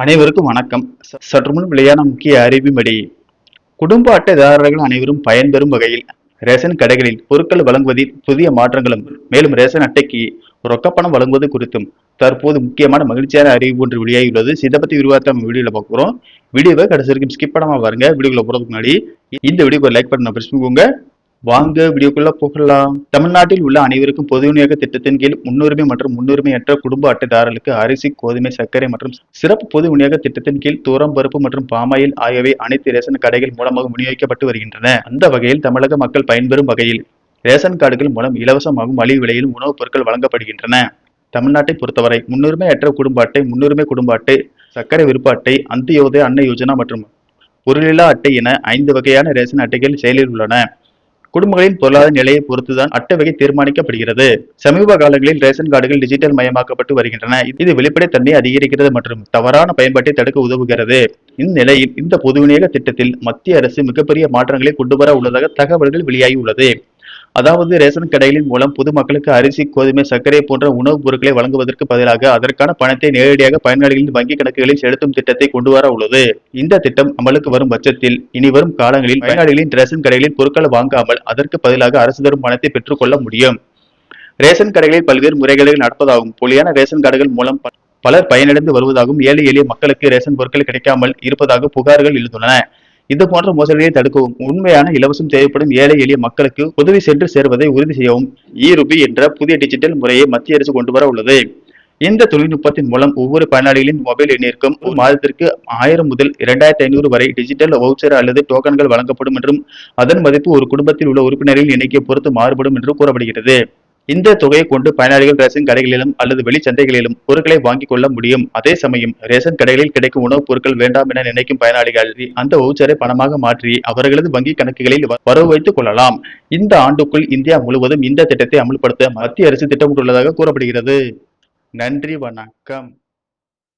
அனைவருக்கும் வணக்கம். சற்று முன் வெளியான முக்கிய அறிவின்படி குடும்ப அட்டைதாரர்கள் அனைவரும் பயன்பெறும் வகையில் ரேஷன் கடைகளில் பொருட்கள் வழங்குவதில் புதிய மாற்றங்களும், மேலும் ரேஷன் அட்டைக்கு ரொக்கப்பணம் வழங்குவது குறித்தும் தற்போது முக்கியமான மகிழ்ச்சியான அறிவிப்பு ஒன்று வெளியாகியுள்ளது. இதை பத்தி விரிவாக நம்ம வீடியோல பார்க்கிறோம். வீடியோவை கடைசி வரைக்கும் ஸ்கிப் பண்ணாம பாருங்க. வீடியோக்குள்ள போறதுக்கு முன்னாடி இந்த வீடியோக்கு லைக் பண்ண பிரஸ் பண்ணிக்கோங்க. வாங்க வீடியோக்குள்ள போகலாம். தமிழ்நாட்டில் உள்ள அனைவருக்கும் பொது விநியோக திட்டத்தின் கீழ் முன்னுரிமை மற்றும் முன்னுரிமையற்ற குடும்ப அட்டைதாரர்களுக்கு அரிசி, கோதுமை, சர்க்கரை மற்றும் சிறப்பு பொது விநியோக திட்டத்தின் கீழ் தூரம் பருப்பு மற்றும் பாமாயில் ஆகியவை அனைத்து ரேஷன் கடைகள் மூலமாக விநியோகிக்கப்பட்டு வருகின்றன. அந்த வகையில் தமிழக மக்கள் பயன்பெறும் வகையில் ரேஷன் கார்டுகள் மூலம் இலவசமாகவும் மலிவு விலையில் உணவுப் பொருட்கள் வழங்கப்படுகின்றன. தமிழ்நாட்டை பொறுத்தவரை முன்னுரிமையற்ற குடும்ப அட்டை, முன்னுரிமை குடும்ப அட்டை, சர்க்கரை விருப்ப அட்டை, அந்தியோதய அன்ன யோஜனா மற்றும் பொருளில்லா அட்டை என 5 வகையான ரேஷன் அட்டைகள் செயலில் உள்ளன. குடும்பங்களின் பொருளாதார நிலையை பொறுத்துதான் அட்டை வகை தீர்மானிக்கப்படுகிறது. சமீப காலங்களில் ரேஷன் கார்டுகள் டிஜிட்டல் மயமாக்கப்பட்டு வருகின்றன. இது வெளிப்படைத்தன்மையை அதிகரிக்கிறது மற்றும் தவறான பயன்பாட்டை தடுக்க உதவுகிறது. இந்நிலையில் இந்த பொது விநியோக திட்டத்தில் மத்திய அரசு மிகப்பெரிய மாற்றங்களை கொண்டுவர உள்ளதாக தகவல்கள் வெளியாகியுள்ளது. அதாவது ரேஷன் கடைகளின் மூலம் பொதுமக்களுக்கு அரிசி, கோதுமை, சர்க்கரை போன்ற உணவுப் பொருட்களை வழங்குவதற்கு பதிலாக அதற்கான பணத்தை நேரடியாக பயனாளிகளின் வங்கி கணக்குகளில் செலுத்தும் திட்டத்தை கொண்டுவர உள்ளது. இந்த திட்டம் அமலுக்கு வரும் பட்சத்தில் இனி வரும் காலங்களில் பயனாளிகளின் ரேஷன் கடைகளில் பொருட்கள் வாங்காமல் அதற்கு பதிலாக அரசு தரும் பணத்தை பெற்றுக் கொள்ள முடியும். ரேஷன் கடைகளில் பல்வேறு முறைகளில் நடப்பதாகவும், போலியான ரேஷன் கார்டுகள் மூலம் பலர் பயனடைந்து வருவதாகவும், ஏழை எளிய மக்களுக்கு ரேஷன் பொருட்கள் கிடைக்காமல் இருப்பதாக புகார்கள் எழுந்துள்ளன. இது போன்ற மோசடிகளை தடுக்கவும், உண்மையான இலவசம் தேவைப்படும் ஏழை எளிய மக்களுக்கு உதவி சென்று சேர்வதை உறுதி செய்யவும் இ-ரூபி என்ற புதிய டிஜிட்டல் முறையை மத்திய அரசு கொண்டு வர உள்ளது. இந்த தொழில்நுட்பத்தின் மூலம் ஒவ்வொரு பயனாளிகளின் மொபைல் எண்ணிற்கும் மாதத்திற்கு 1000 முதல் 2500 வரை டிஜிட்டல் வவுச்சர் அல்லது டோக்கன்கள் வழங்கப்படும் என்றும், அதன் மதிப்பு ஒரு குடும்பத்தில் உள்ள உறுப்பினர்களின் எண்ணிக்கை பொறுத்து மாறுபடும் என்றும் கூறப்படுகிறது. இந்த தொகையை கொண்டு பயனாளிகள் ரேஷன் கடைகளிலும் அல்லது வெளி சந்தைகளிலும் பொருட்களை வாங்கிக் கொள்ள முடியும். அதே சமயம் ரேஷன் கடைகளில் கிடைக்கும் உணவுப் பொருட்கள் வேண்டாம் என நினைக்கும் பயனாளிகள் அந்த வவுச்சரை பணமாக மாற்றி அவர்களது வங்கி கணக்குகளில் வரவு வைத்துக் கொள்ளலாம். இந்த ஆண்டுக்குள் இந்தியா முழுவதும் இந்த திட்டத்தை அமல்படுத்த மத்திய அரசு திட்டமிட்டுள்ளதாக கூறப்படுகிறது. நன்றி, வணக்கம்.